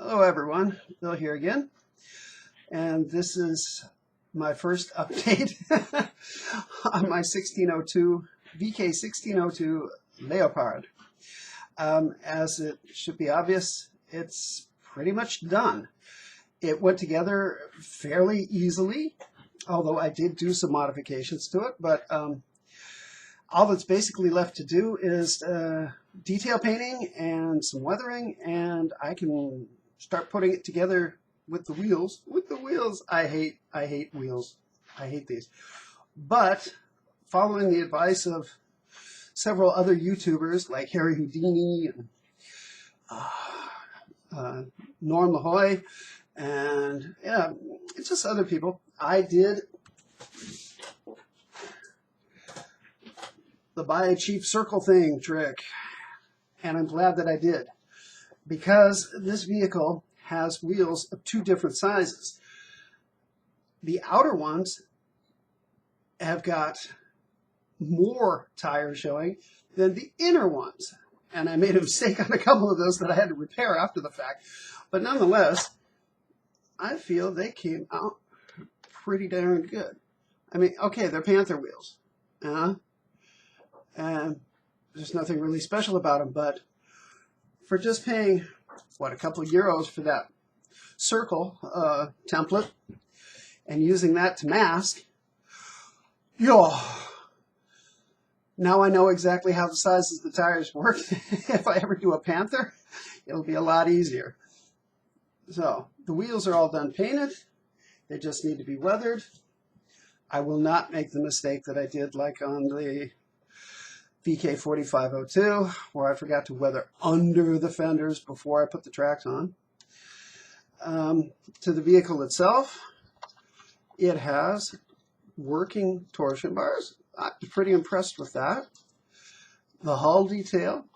Hello everyone, Bill here again, and this is my first update on my 1602 Vk1602 Leopard. As it should be obvious, it's pretty much done. It went together fairly easily, although I did do some modifications to it, but all that's basically left to do is detail painting and some weathering, and I can start putting it together with the wheels. I hate wheels. I hate these. But following the advice of several other YouTubers like Harry Houdini and Norm LaHoy, and yeah, it's just other people, I did the buy a cheap circle thing trick, and I'm glad that I did, because this vehicle has wheels of two different sizes. The outer ones have got more tires showing than the inner ones, and I made a mistake on a couple of those that I had to repair after the fact, but nonetheless I feel they came out pretty darn good. I mean, okay, they're Panther wheels, and there's nothing really special about them, but for just paying, what, a couple of euros for that circle template and using that to mask, now I know exactly how the sizes of the tires work. If I ever do a Panther, it'll be a lot easier. So the wheels are all done painted. They just need to be weathered. I will not make the mistake that I did like on the Vk1602, where I forgot to weather under the fenders before I put the tracks on. To the vehicle itself, it has working torsion bars. I'm pretty impressed with that. The hull detail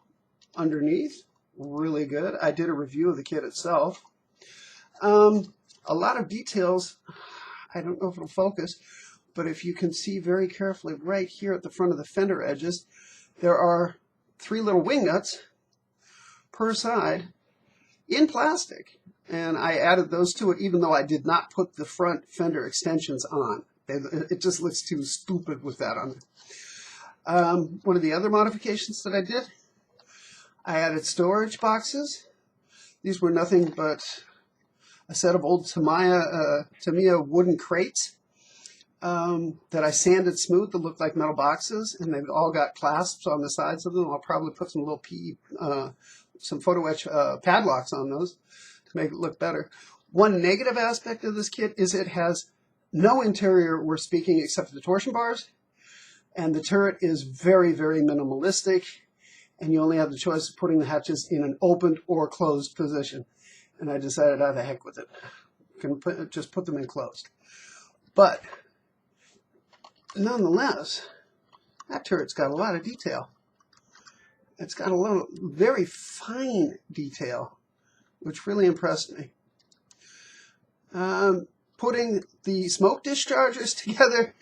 underneath, really good. I did a review of the kit itself. A lot of details, I don't know if it'll focus, but if you can see very carefully right here at the front of the fender edges, there are 3 little wing nuts per side in plastic, and I added those to it even though I did not put the front fender extensions on. It just looks too stupid with that on there. One of the other modifications that I did, I added storage boxes. These were nothing but a set of old Tamiya wooden crates that I sanded smooth to look like metal boxes, and they've all got clasps on the sides of them. I'll probably put some little some photo etch padlocks on those to make it look better. One negative aspect of this kit is it has no interior we're speaking except for the torsion bars, and the turret is very, very minimalistic, and you only have the choice of putting the hatches in an opened or closed position, and I decided, the heck with it. Just put them in closed. But nonetheless, that turret's got a lot of detail. It's got a lot of very fine detail, which really impressed me. Putting the smoke dischargers together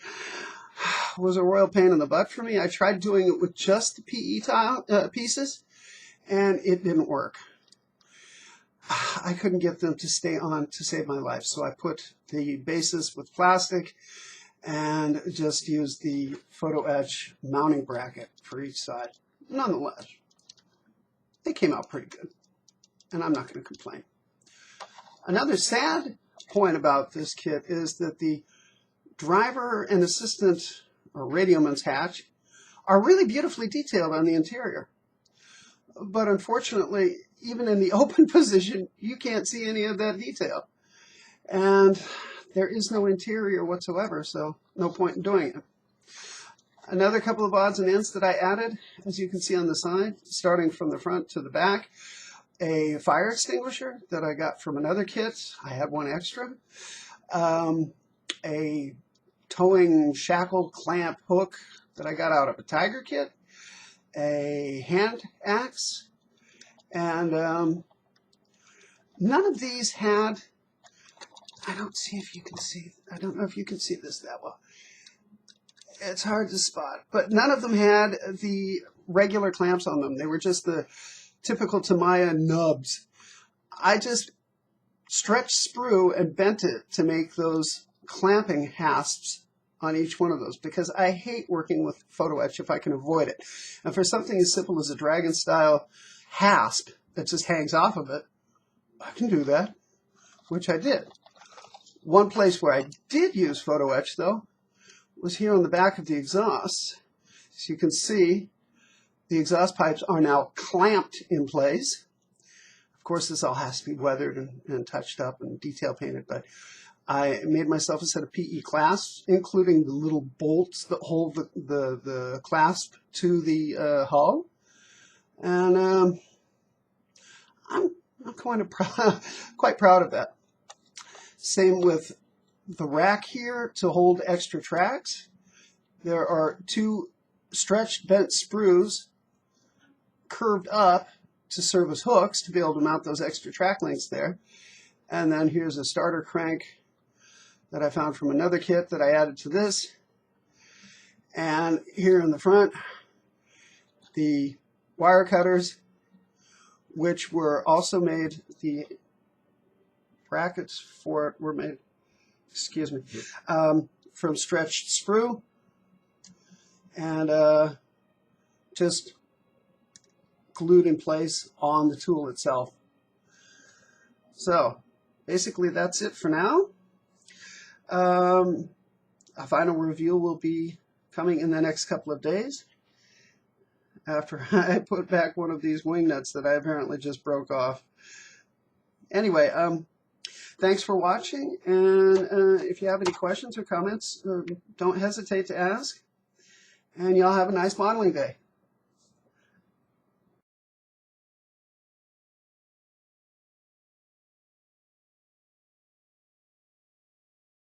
was a royal pain in the butt for me. I tried doing it with just the PE tile pieces, and it didn't work. I couldn't get them to stay on to save my life, so I put the bases with plastic and just used the photo etch mounting bracket for each side. Nonetheless, they came out pretty good, and I'm not going to complain. Another sad point about this kit is that the driver and assistant or radioman's hatch are really beautifully detailed on the interior. But unfortunately, even in the open position, you can't see any of that detail. And there is no interior whatsoever, so no point in doing it. Another couple of odds and ends that I added, as you can see on the side, starting from the front to the back, a fire extinguisher that I got from another kit. I had one extra. A towing shackle clamp hook that I got out of a Tiger kit. A hand axe. And none of these had, I don't know if you can see this that well. It's hard to spot, but none of them had the regular clamps on them. They were just the typical Tamiya nubs. I just stretched sprue and bent it to make those clamping hasps on each one of those, because I hate working with photo etch if I can avoid it. And for something as simple as a dragon style hasp that just hangs off of it, I can do that, which I did. One place where I did use photo etch though was here on the back of the exhaust. As you can see, the exhaust pipes are now clamped in place. Of course, this all has to be weathered and touched up and detail painted, but I made myself a set of PE clasps, including the little bolts that hold the clasp to the hull. And I'm quite proud of that. Same with the rack here to hold extra tracks. There are two stretched bent sprues curved up to serve as hooks to be able to mount those extra track links there. And then here's a starter crank that I found from another kit that I added to this. And here in the front, the wire cutters, which were also made, the brackets for it were made, excuse me, from stretched sprue, and just glued in place on the tool itself. So basically that's it for now. A final review will be coming in the next couple of days after I put back one of these wing nuts that I apparently just broke off. Anyway, thanks for watching, and if you have any questions or comments, don't hesitate to ask, and y'all have a nice modeling day.